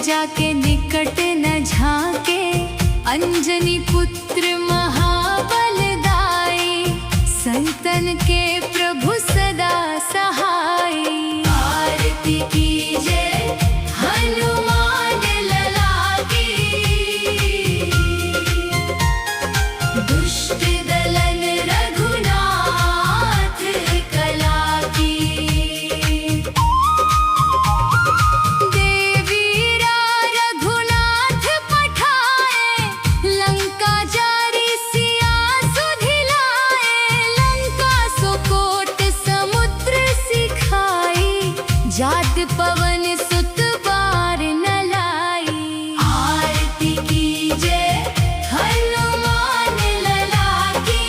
जाके निकट न झांके। अंजनी पुत्र महाबलदाई, संतन के प्रभु सदा सहाय। आरती कीजे हनुमान लला की, दुष्ट दलन रघुनाथ कला की। देवीरा रघुनाथ पठाए, लंका जारी सिया सुधिलाए। लंका सुकोट समुद्र सिखाई, जात पवन सुत बार न लाई। आरती कीजे हनुमान लला की,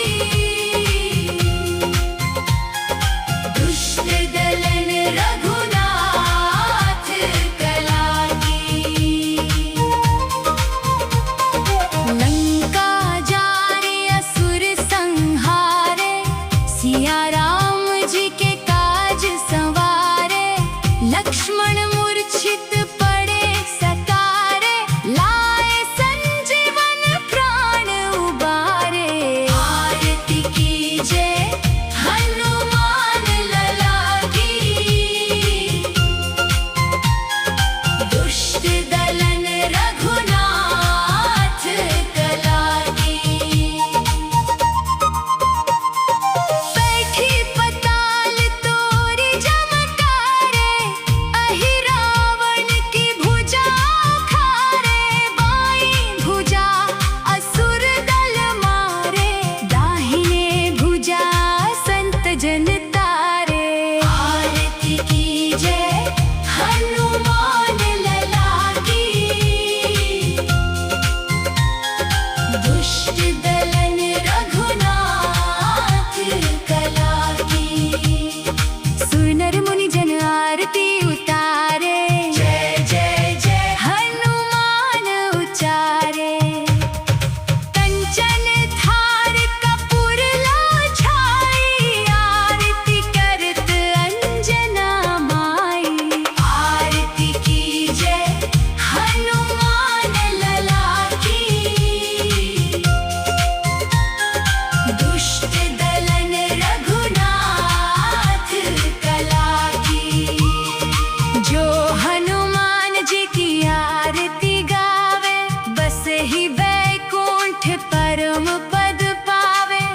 दुष्ट दलन रघुनाथ कला की। लंका जारे असुर संहारे, सिया राम जी के काज संवारे। लक्ष्मण मूर्छित पड़े सतारे, लाए संजीवन प्राण उबारे। आरती कीजे हनुमान लला की, दुष्ट दलन रघुनाथ कला की। बैठी पताल तोरी जमकारे, अहि रावण की भुजा खारे। बाई भुजा असुर दल मारे, दाहिने भुजा संत जन तारे। आरती कीजे हनुमान लला की, दुष्ट दलन रघुनाथ कला की। सुनर मुनि जन आरती उतारे, जय जय जय हनुमान उचारे। कंचन थार कपूर लो छाई, आरती करत अंजना माई। आरती कीजे हनुमान लला की, दुष्ट दलन रघुनाथ कला की। जो हनुमान जी की आरती गावे, बस ही वैकुंठ परम पद पावे।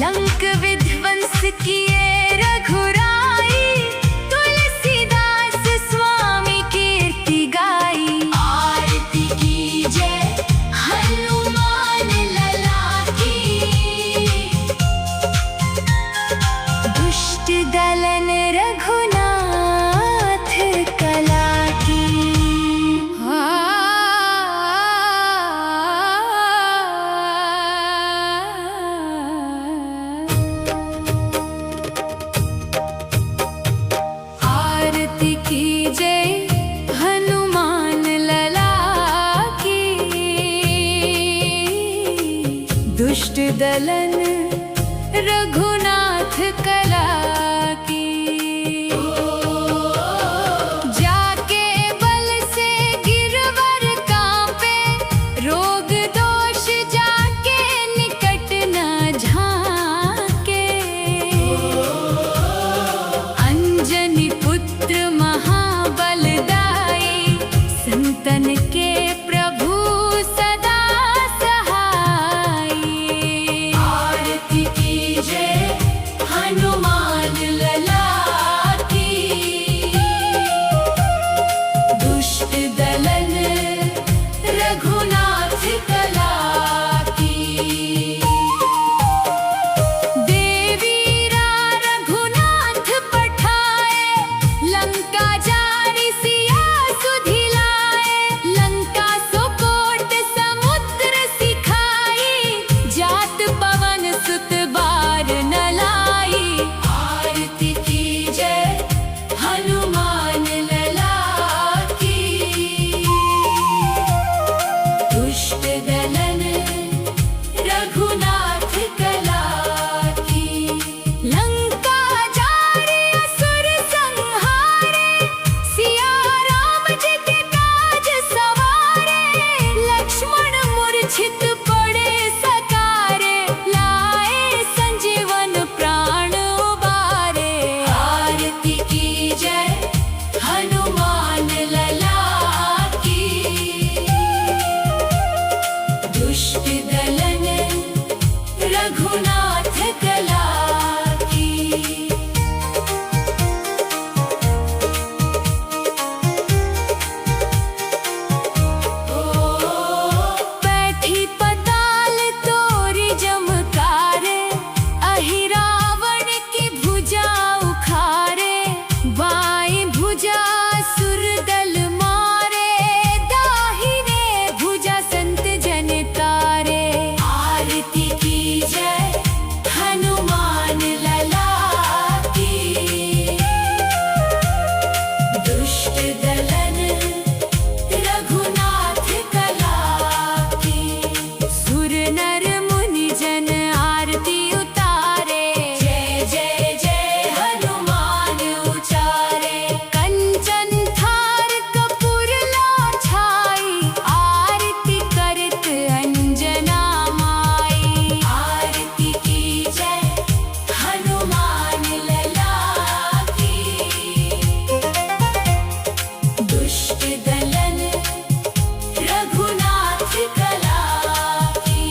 लंक विध्वंस किए रघुराई, तुलसीदास स्वामी कीर्ति गाई। आरती कीजे हनुमान लला की, दुष्ट दलन रघुनाथ कला की। आरती कीजे हनुमान लला की, दुष्ट दलन रघुनाथ कला की। जाके बल से गिरवर कांपे, रोग दोष जाके निकट न झांके। अंजनी पुत्र महाबलदाई, संतन के प्रभु सदा सहाय। आरती कीजे हनुमान दुष्ट दलन रघुनाथ कला की। बैठी पताल तोरी जमकारे, अहि रावण की भुजा उखारे। बाएं भुजा सुर दल मारे, दाहिने भुजा संत जन तारे। आरती की जय हनुमान लला की। दुष्ट दलन रघुनाथ कला की। सुर नर मुनि जन आरती उतारे, जय जय जय हनुमान उचारे। कंचन थार कपूर लाछाई, आरती करत अंजना माई। आरती की जय हनुमान लला की। दुष्ट दलन रघुनाथ कला की।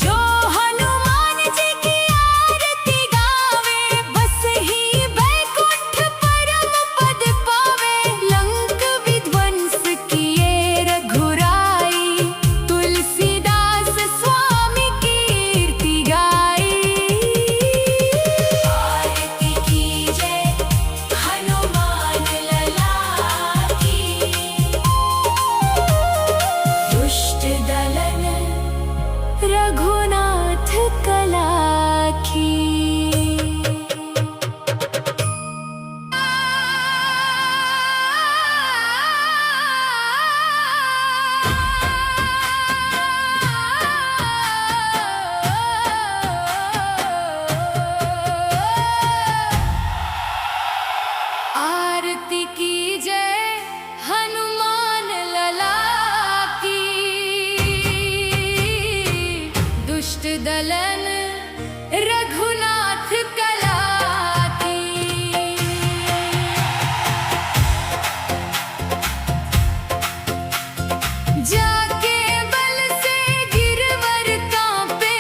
जो हनुमान जी की आरती गावे, बस ही बैकुंठ परम पद पावे। लंक विध्वंस किए रघुराई, तुलसीदास स्वामी कीर्ति गाई। आरती की जय हनुमान लला की। दुष्ट दलन रघुनाथ कला की। आरती की जय हनुमान लला की। दुष्ट दलन रघुनाथ कला की। जाके बल से गिरवर कांपे,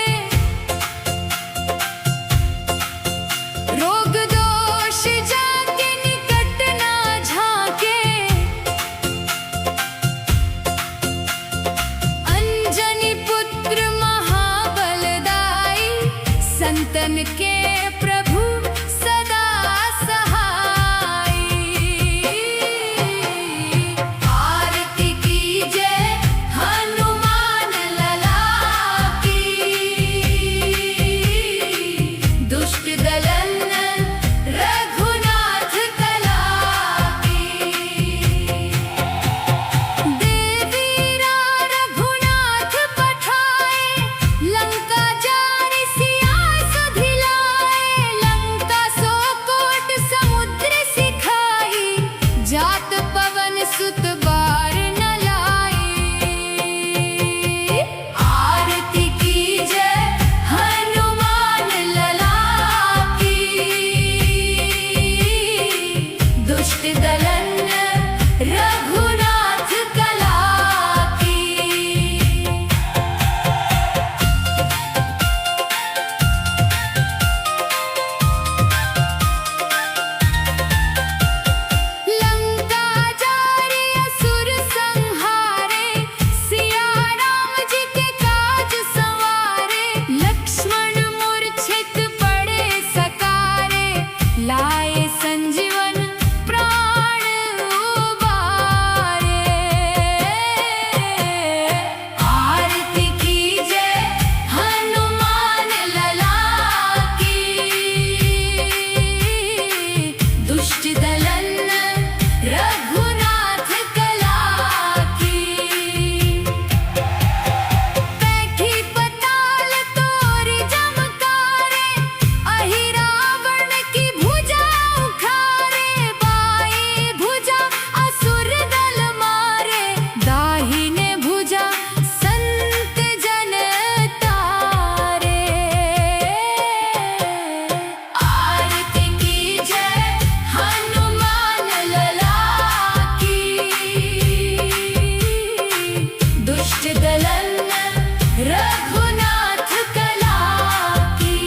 रोग दोष जाके निकट ना झांके। अंजनी पुत्र महाबलदाई, संतन के प्रभु सदा सहाय। आरती की जय हनुमान लला की। दुष्ट दलन रघुनाथ कला की। देवीरा रघुनाथ पठाए, लंका जारि सिया सुधिलाए। रघुनाथ कला की।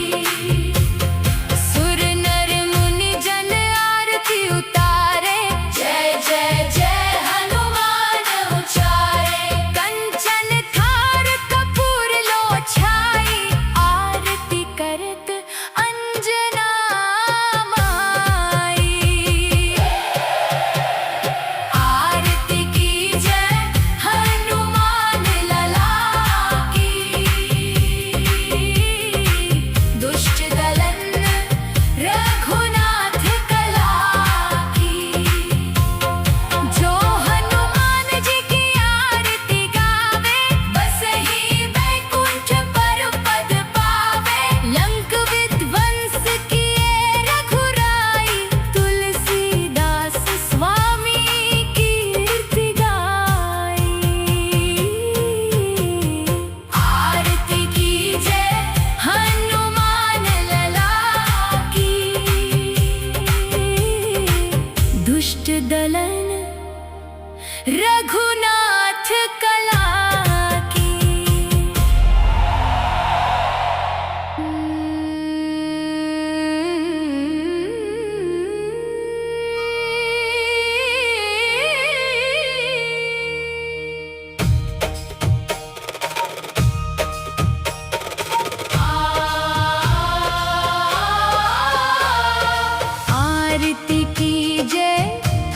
सुर नर मुनि जन आरती उतारे, जय जय जय हनुमान उचारे। कंचन थार कपूर लो छाई, आरती करत अंजना माई। आरती कीजय हनुमान लला की। दुष्ट दलन रघुनाथ कला की। जो हनुमान जी की आरती गावे, बसहि बैकुंठ पर पद पावे। लंक विध्वंस किए रघुराई, तुलसीदास स्वामी कीर्ति गाई। आरती कीजय हनुमान लला की। दुष्ट दलन रघुनाथ कला की। आरती कीजय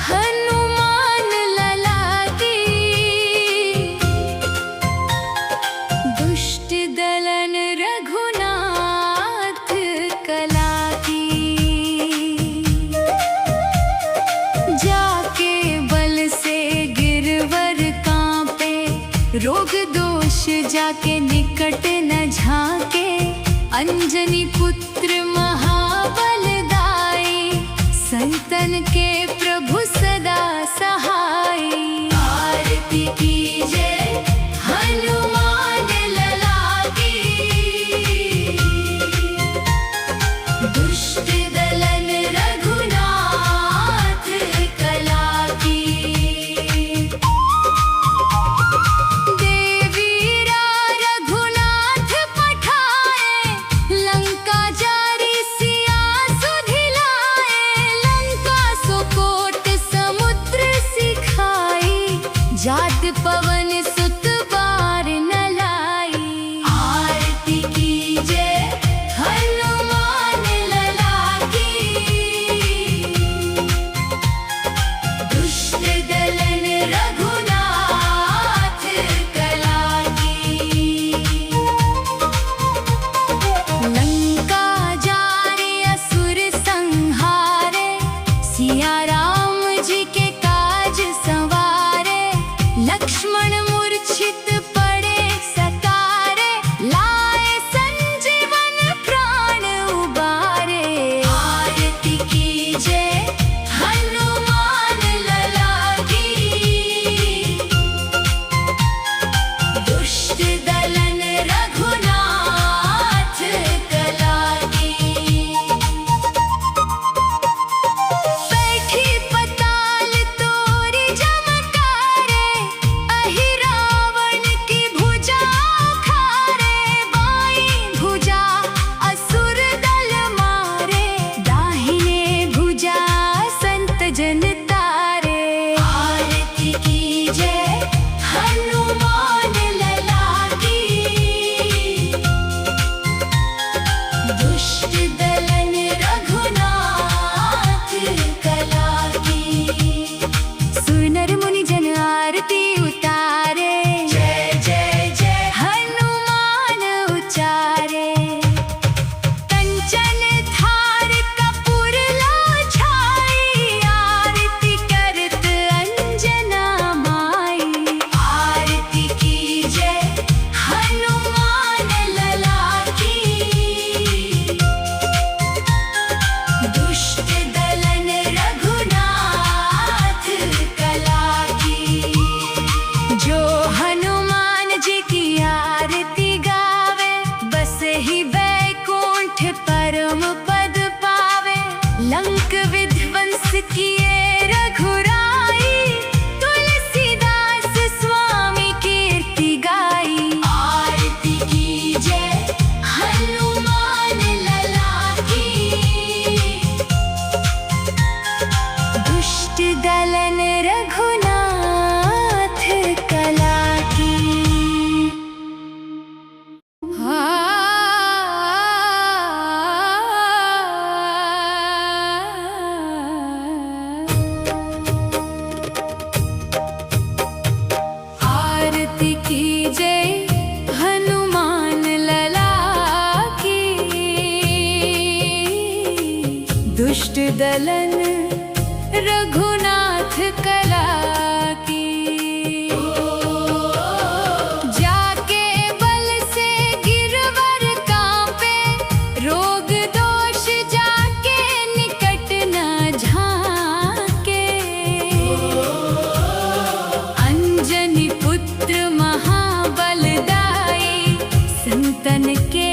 हनुमान लला की। दुष्ट दलन रघुनाथ कला की। जाके बल से गिरवर कांपे, रोग दोष जाके निकट न झाके। अंजनी पुत्र महाबलदाई, संतन के प्रभु सदा सहाय। आरती कीजय हनुमान लला की। दुष्ट दलन रघुनाथ कला की। देवीरा रघुनाथ पठाए, लंका जारी सिया सुधिलाए। लंका सुको दुष्ट दलन रघुनाथ कला की। जाके बल से गिरवर कांपे, रोग दोष जाके निकट न झांके। अंजनी पुत्र महाबलदाई, संतन के